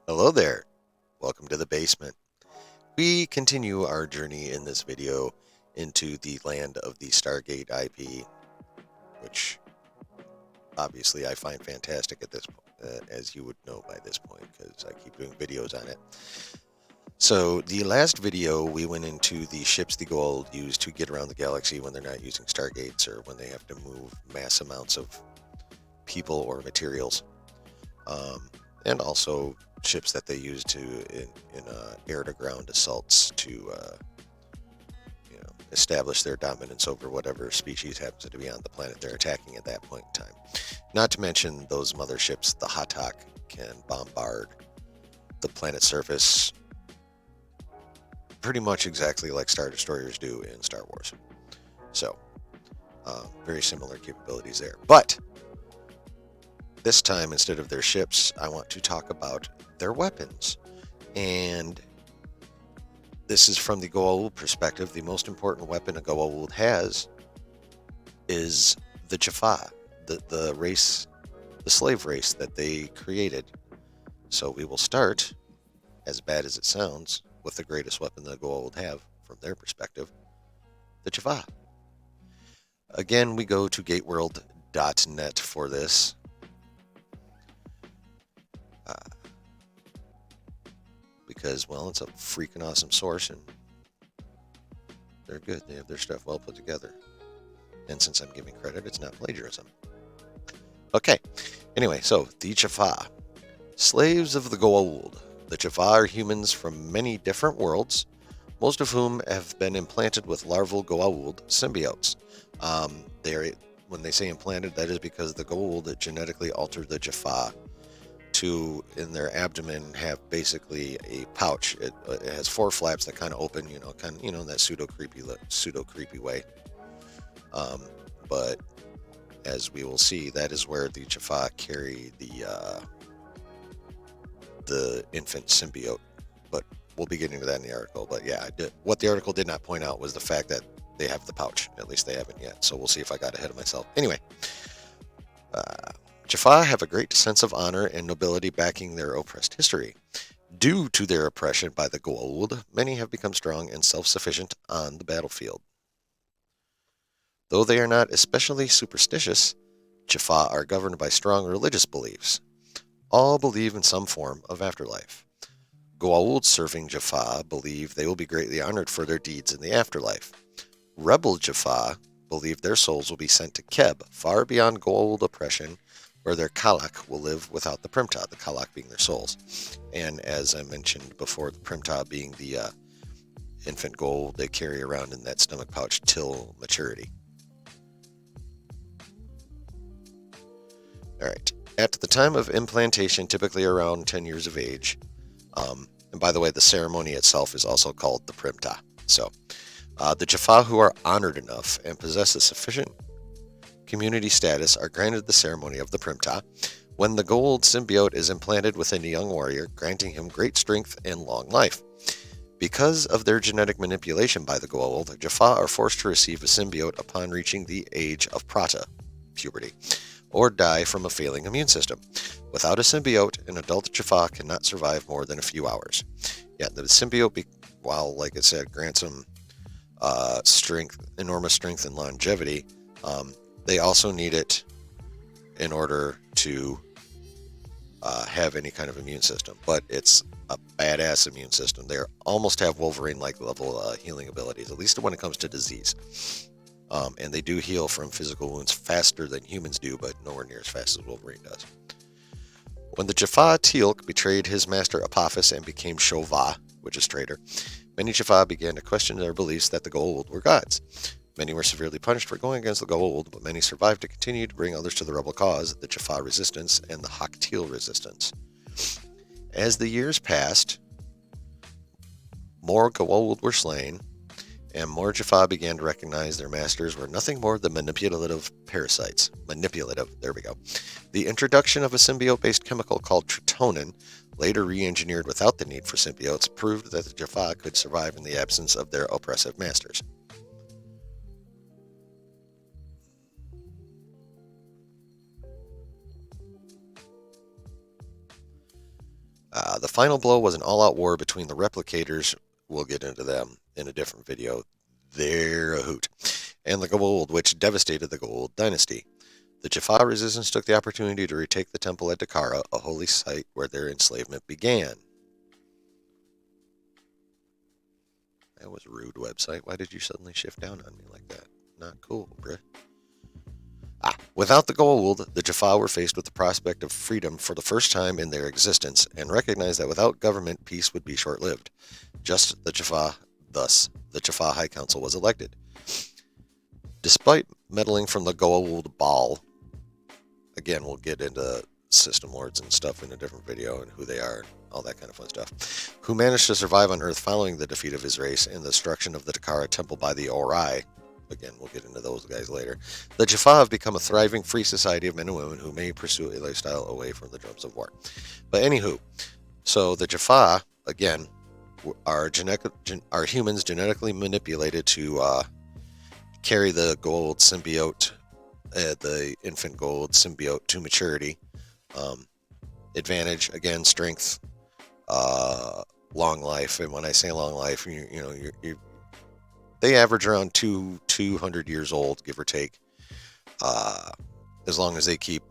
Hello there. Welcome to the basement. We continue our journey in this video into the land of the Stargate IP, which obviously I find fantastic at this point, as you would know by this point, because I keep doing videos on it. So the last video, we went into the ships the Goa'uld use to get around the galaxy when they're not using Stargates or when they have to move mass amounts of people or materials. And also ships that they use in air-to-ground assaults to establish their dominance over whatever species happens to be on the planet they're attacking at that point in time. Not to mention those motherships, the Hatak, can bombard the planet's surface pretty much exactly like Star Destroyers do in Star Wars. So, very similar capabilities there. But this time, instead of their ships, I want to talk about their weapons. And this is from the Goa'uld perspective. The most important weapon a Goa'uld has is the Jaffa, the race, the slave race that they created. So we will start, as bad as it sounds, with the greatest weapon the Goa'uld have from their perspective, the Jaffa. Again, we go to gateworld.net for this. Because, well, it's a freaking awesome source, and they're good. They have their stuff well put together. And since I'm giving credit, it's not plagiarism. Okay. Anyway, so the Jaffa. Slaves of the Goa'uld. The Jaffa are humans from many different worlds, most of whom have been implanted with larval Goa'uld symbiotes. When they say implanted, that is because the Goa'uld genetically altered the Jaffa to, in their abdomen, have basically a pouch. It has four flaps that kind of open, in that pseudo creepy way. But as we will see, that is where the Jaffa carry the infant symbiote. But we'll be getting to that in the article. But yeah, what the article did not point out was the fact that they have the pouch. At least they haven't yet. So we'll see if I got ahead of myself. Anyway. Jaffa have a great sense of honor and nobility backing their oppressed history. Due to their oppression by the Goa'uld, many have become strong and self-sufficient on the battlefield. Though they are not especially superstitious, Jaffa are governed by strong religious beliefs. All believe in some form of afterlife. Goa'uld serving Jaffa believe they will be greatly honored for their deeds in the afterlife. Rebel Jaffa believe their souls will be sent to Keb, far beyond Goa'uld oppression, where their Kalak will live without the Primta, the Kalak being their souls. And as I mentioned before, the Primta being the infant Goa'uld they carry around in that stomach pouch till maturity. All right. At the time of implantation, typically around 10 years of age, and by the way, the ceremony itself is also called the Primta. So, the Jaffa who are honored enough and possess a sufficient community status are granted the ceremony of the Primta, when the Goa'uld symbiote is implanted within a young warrior, granting him great strength and long life. Because of their genetic manipulation by the Goa'uld, Jaffa are forced to receive a symbiote upon reaching the age of Prata, puberty, or die from a failing immune system. Without a symbiote, an adult Jaffa cannot survive more than a few hours. Yet the symbiote, while, like I said, grants them enormous strength and longevity, they also need it in order to have any kind of immune system. But it's a badass immune system. They almost have Wolverine-like level healing abilities, at least when it comes to disease. And they do heal from physical wounds faster than humans do, but nowhere near as fast as Wolverine does. When the Jaffa Teal'c betrayed his master Apophis and became Shova, which is traitor, many Jaffa began to question their beliefs that the Goa'uld were gods. Many were severely punished for going against the Goa'uld, but many survived to continue to bring others to the rebel cause, the Jaffa resistance and the Hak'til resistance. As the years passed, more Goa'uld were slain, and more Jaffa began to recognize their masters were nothing more than manipulative parasites. There we go. The introduction of a symbiote-based chemical called tritonin, later re-engineered without the need for symbiotes, proved that the Jaffa could survive in the absence of their oppressive masters. The final blow was an all-out war between the replicators. We'll get into them in a different video. They're a hoot. And the Goa'uld, which devastated the Goa'uld dynasty. The Jaffa resistance took the opportunity to retake the temple at Dakara, a holy site where their enslavement began. That was a rude website. Why did you suddenly shift down on me like that? Not cool, bruh. Without the Goa'uld, the Jaffa were faced with the prospect of freedom for the first time in their existence, and recognized that without government, peace would be short-lived. Thus, the Jaffa High Council was elected. Despite meddling from the Goa'uld Baal, again, we'll get into system lords and stuff in a different video and who they are and all that kind of fun stuff, who managed to survive on Earth following the defeat of his race and the destruction of the Dakara temple by the Ori. Again, we'll get into those guys later. The Jaffa have become a thriving free society of men and women who may pursue a lifestyle away from the drums of war. But anywho, so the Jaffa, again, are humans genetically manipulated to carry the Goa'uld symbiote, the infant Goa'uld symbiote to maturity. Advantage, again, strength, long life. And when I say long life, they average around 200 years old, give or take. As long as they keep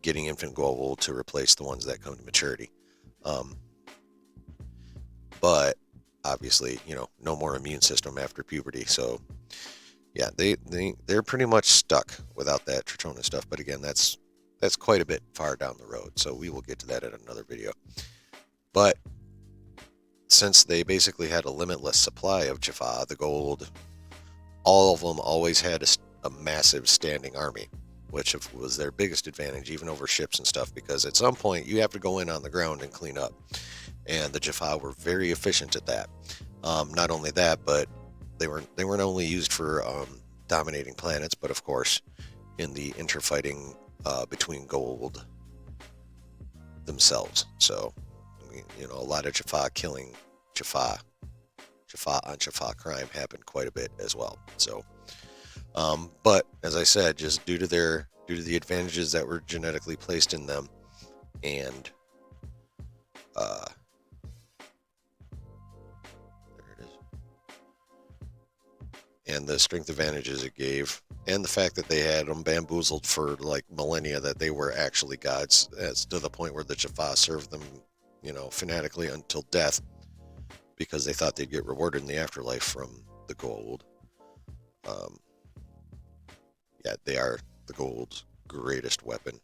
getting infant Goa'uld to replace the ones that come to maturity. But obviously, no more immune system after puberty. So yeah, they're pretty much stuck without that Tritona stuff. But again, that's quite a bit far down the road. So we will get to that in another video. But since they basically had a limitless supply of Jaffa, the Goa'uld, all of them always had a massive standing army, which was their biggest advantage, even over ships and stuff, because at some point you have to go in on the ground and clean up. And the Jaffa were very efficient at that. Not only that, but they weren't only used for dominating planets, but of course in the interfighting between Goa'uld themselves. So, a lot of Jaffa killing Jaffa on Jaffa crime happened quite a bit as well. So, but as I said, just due to the advantages that were genetically placed in them, and there it is, and the strength advantages it gave, and the fact that they had them bamboozled for like millennia, that they were actually gods, as to the point where the Jaffa served them, fanatically until death, because they thought they'd get rewarded in the afterlife from the Goa'uld. Yeah, they are the Goa'uld's greatest weapon.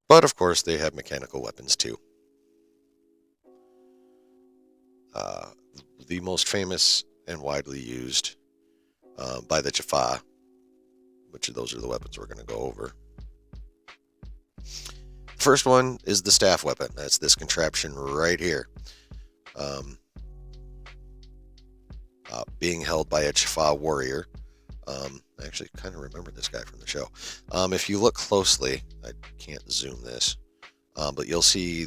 But of course, they have mechanical weapons too. The most famous and widely used by the Jaffa, which those are the weapons we're going to go over. First one is the staff weapon. That's this contraption right here. Being held by a Jaffa warrior. I actually kind of remember this guy from the show. If you look closely, I can't zoom this, but you'll see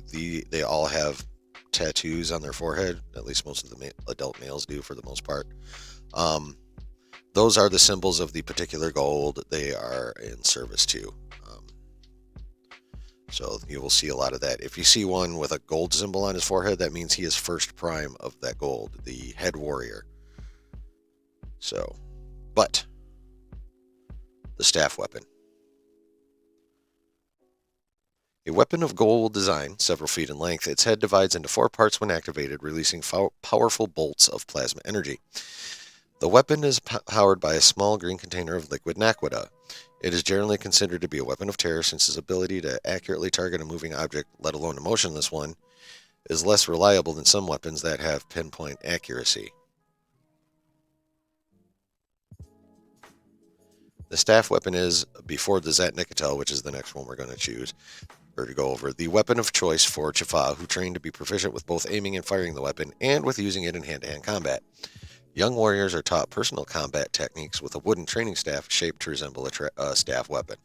they all have tattoos on their forehead. At least most of the adult males do, for the most part. Those are the symbols of the particular Goa'uld they are in service to. So you will see a lot of that. If you see one with a gold symbol on his forehead, that means he is first prime of that Goa'uld, the head warrior. So, but the staff weapon. A weapon of Goa'uld design, several feet in length, its head divides into 4 parts when activated, releasing powerful bolts of plasma energy. The weapon is powered by a small green container of liquid naquadah. It is generally considered to be a weapon of terror, since its ability to accurately target a moving object, let alone a motionless one, is less reliable than some weapons that have pinpoint accuracy. The staff weapon is, before the Zat Nikatel, which is the next one we're going to choose, or to go over, the weapon of choice for Jaffa, who train to be proficient with both aiming and firing the weapon, and with using it in hand-to-hand combat. Young warriors are taught personal combat techniques with a wooden training staff shaped to resemble a staff weapon.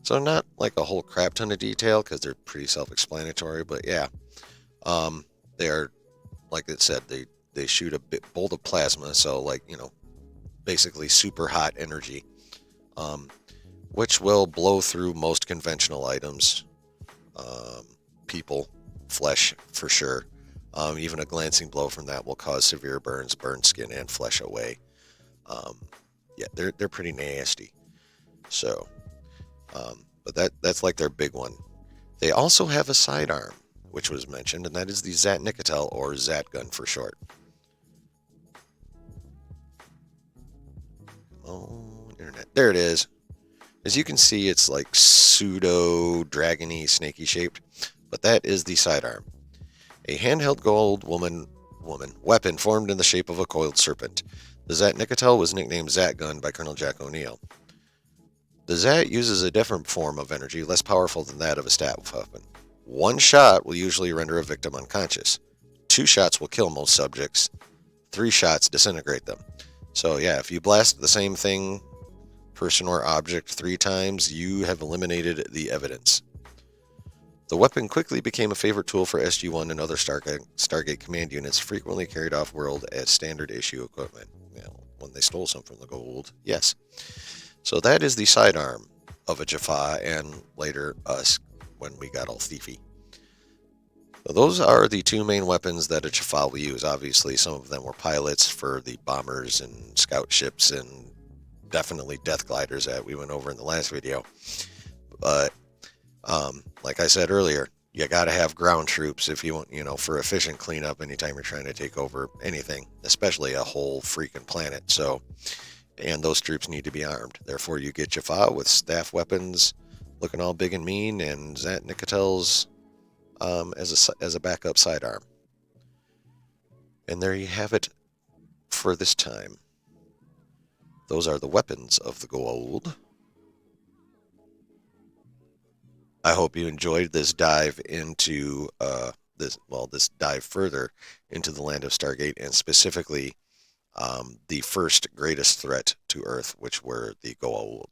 So not like a whole crap ton of detail, because they're pretty self-explanatory, but yeah. They are, like it said, they shoot a bolt of plasma, so basically super hot energy. which will blow through most conventional items, people, flesh for sure. Even a glancing blow from that will cause severe burns, burn skin and flesh away. Um, yeah, they're pretty nasty. So, but that's like their big one. They also have a sidearm, which was mentioned, and that is the Zat'nik'tel, or Zat gun for short. Oh, internet. There it is. As you can see, it's like pseudo dragony, snaky shaped, but that is the sidearm. A handheld Goa'uld woman weapon formed in the shape of a coiled serpent. The Zat'nik'tel was nicknamed Zat gun by Colonel Jack O'Neill. The Zat uses a different form of energy, less powerful than that of a staff weapon. One shot will usually render a victim unconscious. 2 shots will kill most subjects. 3 shots disintegrate them. So yeah, if you blast the same thing, person or object 3 times, you have eliminated the evidence. The weapon quickly became a favorite tool for SG-1 and other Stargate command units, frequently carried off-world as standard issue equipment. Well, when they stole some from the Goa'uld, yes. So that is the sidearm of a Jaffa, and later us when we got all thiefy. So those are the 2 main weapons that a Jaffa will use. Obviously, some of them were pilots for the bombers and scout ships, and definitely death gliders that we went over in the last video. But like I said earlier, you got to have ground troops if you want, for efficient cleanup anytime you're trying to take over anything, especially a whole freaking planet. So, and those troops need to be armed. Therefore, you get Jaffa with staff weapons, looking all big and mean, and Zat'nik'tels as a backup sidearm. And there you have it for this time. Those are the weapons of the Goa'uld. I hope you enjoyed this dive into this dive further into the land of Stargate, and specifically the first greatest threat to Earth, which were the Goa'uld.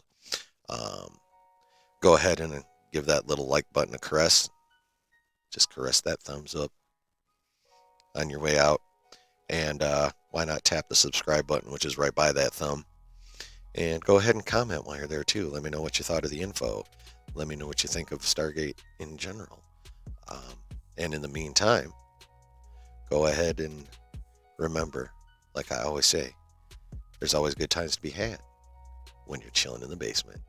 Go ahead and give that little like button a caress. Just caress that thumbs up on your way out. And why not tap the subscribe button, which is right by that thumb. And go ahead and comment while you're there too. Let me know what you thought of the info. Let me know what you think of Stargate in general. And in the meantime, go ahead and remember, like I always say, there's always good times to be had when you're chilling in the basement.